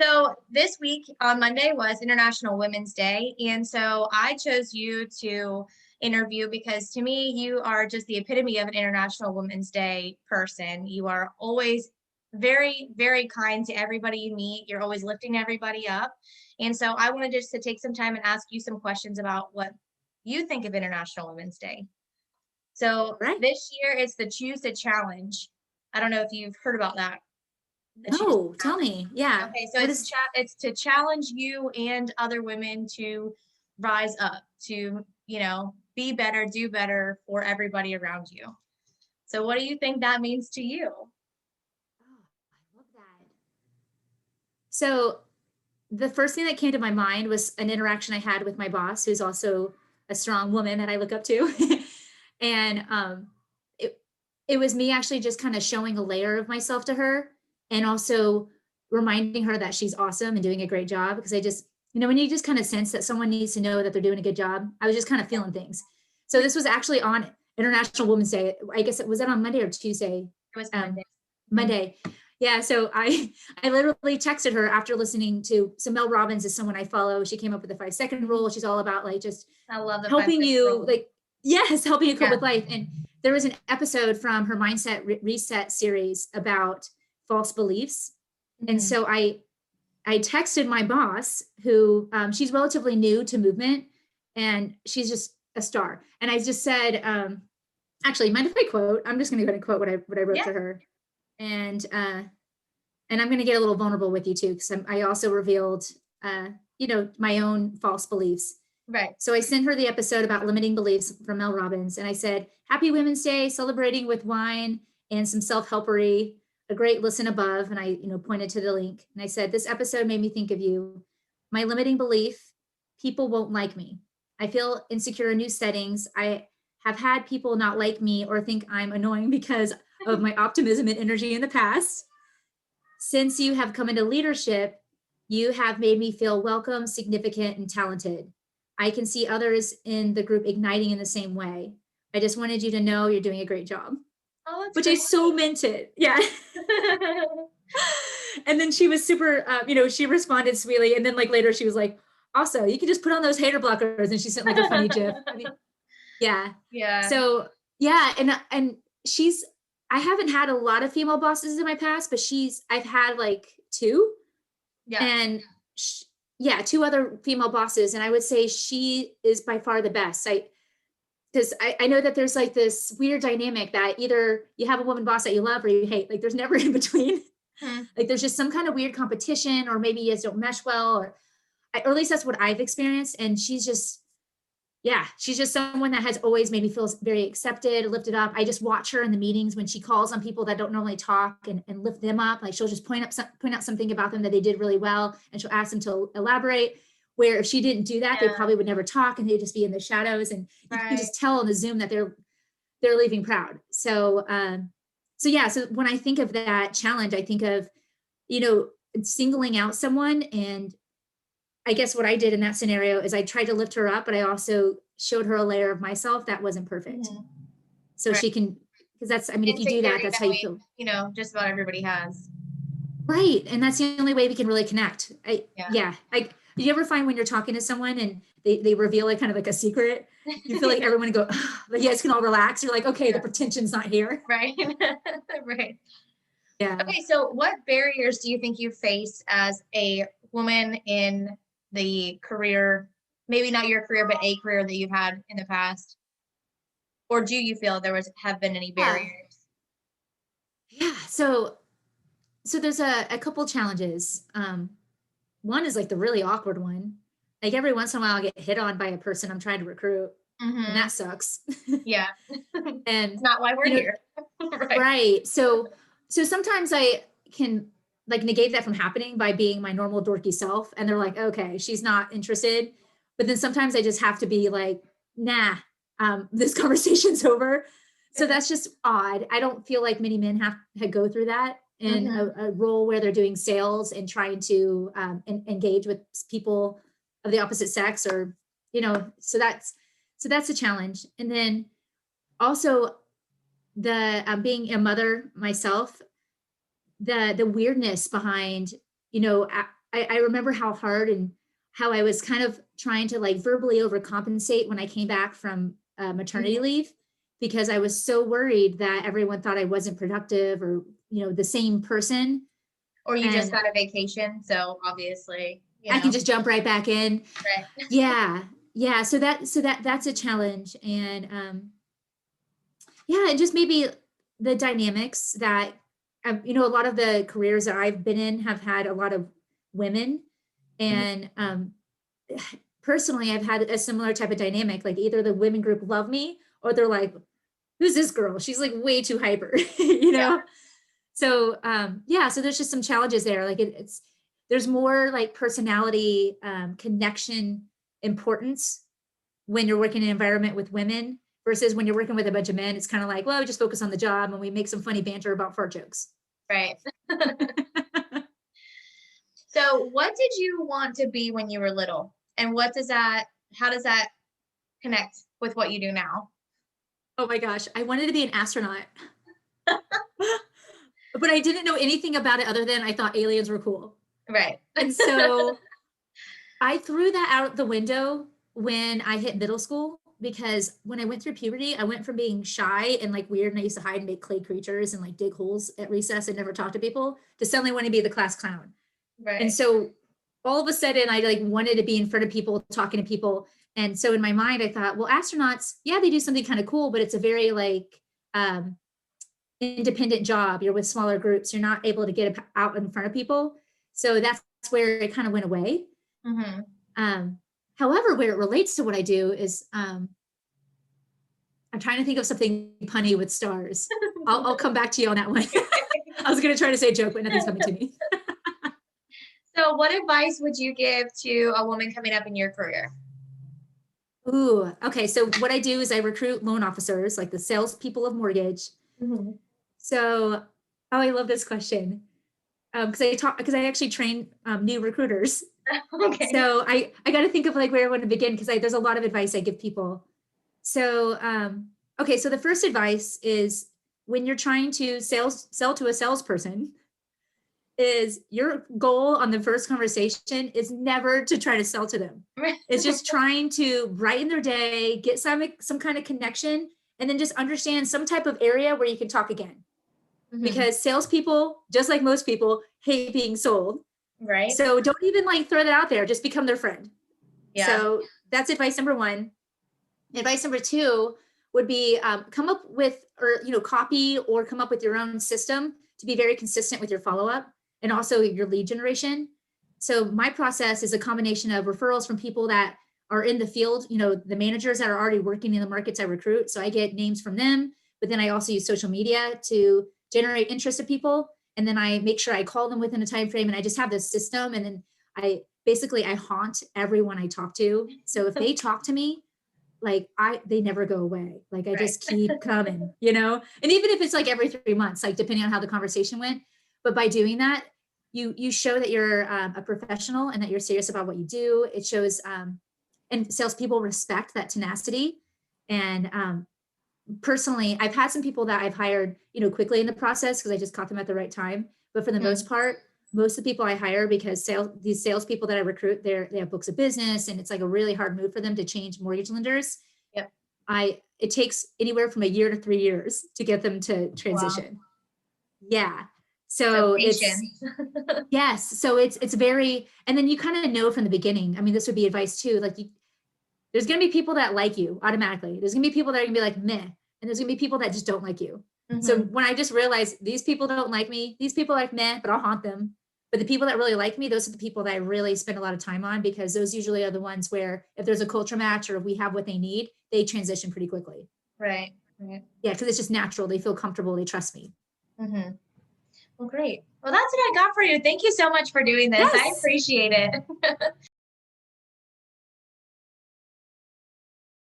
So this week on Monday was International Women's Day. And so I chose you to interview because to me, you are just the epitome of an International Women's Day person. You are always very, very kind to everybody you meet. You're always lifting everybody up. And so I wanted just to take some time and ask you some questions about what you think of International Women's Day. So Right. this year it's the Choose a Challenge. I don't know if you've heard about that. The Choose No, tell me. Yeah. Okay, so What it's is it's to challenge you and other women to rise up, to, be better, do better for everybody around you. So what do you think that means to you? Oh, I love that. So the first thing that came to my mind was an interaction I had with my boss, who's also a strong woman that I look up to. and it it was me actually just kind of showing a layer of myself to her and also reminding her that she's awesome and doing a great job because I just, when you just kind of sense that someone needs to know that they're doing a good job, I was just kind of feeling things. So this was actually on International Women's Day. I guess it was that on Monday or Tuesday? It was Um, Monday. Mhm. Monday. Yeah, so I literally texted her after listening to, so Mel Robbins is someone I follow. She came up with the 5 second rule. She's all about like just I love the five helping second you, rule. like, yes, helping you cope Yeah. with life. And there was an episode from her reset series about false beliefs. And Mhm. so I texted my boss, who she's relatively new to movement, and she's just a star. And I just said, actually, mind if I quote? I'm just going to go ahead and quote what I wrote Yeah. to her, and I'm going to get a little vulnerable with you too, because I also revealed, my own false beliefs. Right. So I sent her the episode about limiting beliefs from Mel Robbins, and I said, "Happy Women's Day, celebrating with wine and some self-helpery. A great listen above." And I, pointed to the link, and I said, "This episode made me think of you. My limiting belief: people won't like me. I feel insecure in new settings. I have had people not like me or think I'm annoying because of my optimism and energy in the past. Since you have come into leadership, you have made me feel welcome, significant, and talented. I can see others in the group igniting in the same way. I just wanted you to know you're doing a great job." Oh, that's Which I great. so meant it. Yeah. And then she was super, she responded sweetly. And then like later she was like, "Also, you can just put on those hater blockers." And she sent like a funny GIF. I mean, yeah. Yeah. So yeah, and she's, I haven't had a lot of female bosses in my past, but I've had like two, Yeah. and yeah, two other female bosses, and I would say she is by far the best. Because I know that there's like this weird dynamic that either you have a woman boss that you love or you hate. Like there's never in between. Mhm. Like there's just some kind of weird competition, or maybe you guys don't mesh well, or at least that's what I've experienced. And she's just someone that has always made me feel very accepted, lifted up. I just watch her in the meetings when she calls on people that don't normally talk, and lift them up. Like she'll just point out something about them that they did really well, and she'll ask them to elaborate. Where if she didn't do that, they Yeah. probably would never talk, and they'd just be in the shadows. And you can Right. just tell on the Zoom that they're leaving proud. So yeah. So when I think of that challenge, I think of, you know singling out someone. And I guess what I did in that scenario is I tried to lift her up, but I also showed her a layer of myself that wasn't perfect. Mhm. So Right. she can, because that's, I mean, if you do that, Insecurity that's that how you we, feel. just about everybody has. Right. And that's the only way we can really connect. Yeah. Yeah. Do you ever find when you're talking to someone and they reveal like kind of like a secret, you feel like Yeah. everyone go, like, you guys can all relax. You're like, okay, the Yeah. pretension's not here. Right. Right. Yeah. Okay, so what barriers do you think you face as a woman in the career, maybe not your career, but a career that you've had in the past? Or do you feel there have been any Yeah. barriers? Yeah. So there's a couple challenges. One is like the really awkward one. Like every once in a while, I get hit on by a person I'm trying to recruit, and Mm-hmm. that sucks. Yeah. And It's not why we're you know, here. Right. right. So sometimes I can like negate that from happening by being my normal dorky self, and they're like, okay, she's not interested. But then sometimes I just have to be like, nah, this conversation's over. So that's just odd. I don't feel like many men have to go through that in Mm-hmm. a role where they're doing sales and trying to engage with people of the opposite sex, or so that's a challenge. And then also the being a mother myself, the weirdness behind, you know, I remember how hard and how I was kind of trying to like verbally overcompensate when I came back from maternity leave, because I was so worried that everyone thought I wasn't productive or, the same person. Or you just And got a vacation, so obviously, I can just jump right back in. Right. Yeah. Yeah. So that's a challenge. And yeah, and just maybe the dynamics that, a lot of the careers that I've been in have had a lot of women. And personally, I've had a similar type of dynamic. Like either the women group love me or they're like, who's this girl? She's like way too hyper, Yeah. So yeah, so there's just some challenges there. Like there's more like personality, connection importance when you're working in an environment with women versus when you're working with a bunch of men. It's kind of like, well, we just focus on the job and we make some funny banter about fart jokes. Right. So what did you want to be when you were little? And how does that connect with what you do now? Oh my gosh, I wanted to be an astronaut. But I didn't know anything about it other than I thought aliens were cool. Right. And so I threw that out the window when I hit middle school, because when I went through puberty, I went from being shy and like weird, and I used to hide and make clay creatures and like dig holes at recess and never talk to people, to suddenly want to be the class clown. Right. And so all of a sudden I like wanted to be in front of people, talking to people. And so in my mind, I thought, well, astronauts, yeah, they do something kind of cool, but it's a very like independent job. You're with smaller groups. You're not able to get out in front of people. So that's where it kind of went away. However, where it relates to what I do is I'm trying to think of something punny with stars. I'll come back to you on that one. I was going to try to say a joke, but nothing's coming to me. So what advice would you give to a woman coming up in your career? Ooh, okay. So what I do is I recruit loan officers, like the salespeople of mortgage. So, I love this question. Because I actually train new recruiters. Okay. So I got to think of like where I want to begin, because there's a lot of advice I give people. So, okay. So the first advice is, when you're trying to sell to a salesperson, is your goal on the first conversation is never to try to sell to them. It's just trying to brighten their day, get some kind of connection, and then just understand some type of area where you can talk again. Because salespeople, just like most people, hate being sold. Right. So don't even like throw that out there. Just become their friend. Yeah. So that's advice number one. Advice number two would be come up with, or copy or come up with your own system to be very consistent with your follow-up and also your lead generation. So my process is a combination of referrals from people that are in the field, the managers that are already working in the markets I recruit. So I get names from them, but then I also use social media to generate interest of people. And then I make sure I call them within a time frame, and I just have this system. And then I haunt everyone I talk to. So if they talk to me, like they never go away. Like I just keep coming, and even if it's like every 3 months, like depending on how the conversation went. But by doing that, you show that you're a professional and that you're serious about what you do. It shows, and salespeople respect that tenacity. And personally, I've had some people that I've hired, quickly in the process because I just caught them at the right time. But for the most part, most of the people I hire, because these salespeople that I recruit, they have books of business, and it's like a really hard move for them to change mortgage lenders. Yep. It takes anywhere from a year to 3 years to get them to transition. Wow. Yeah. So yes. So it's very, and then you kind of know from the beginning. I mean, this would be advice too. Like there's going to be people that like you automatically. There's going to be people that are going to be like meh, and there's going to be people that just don't like you. So when I just realized these people don't like me, these people like meh, but I'll haunt them. But the people that really like me, those are the people that I really spend a lot of time on, because those usually are the ones where if there's a culture match or if we have what they need, they transition pretty quickly. Right. Yeah, because it's just natural. They feel comfortable. They trust me. Well, great. Well, that's what I got for you. Thank you so much for doing this. Yes. I appreciate it.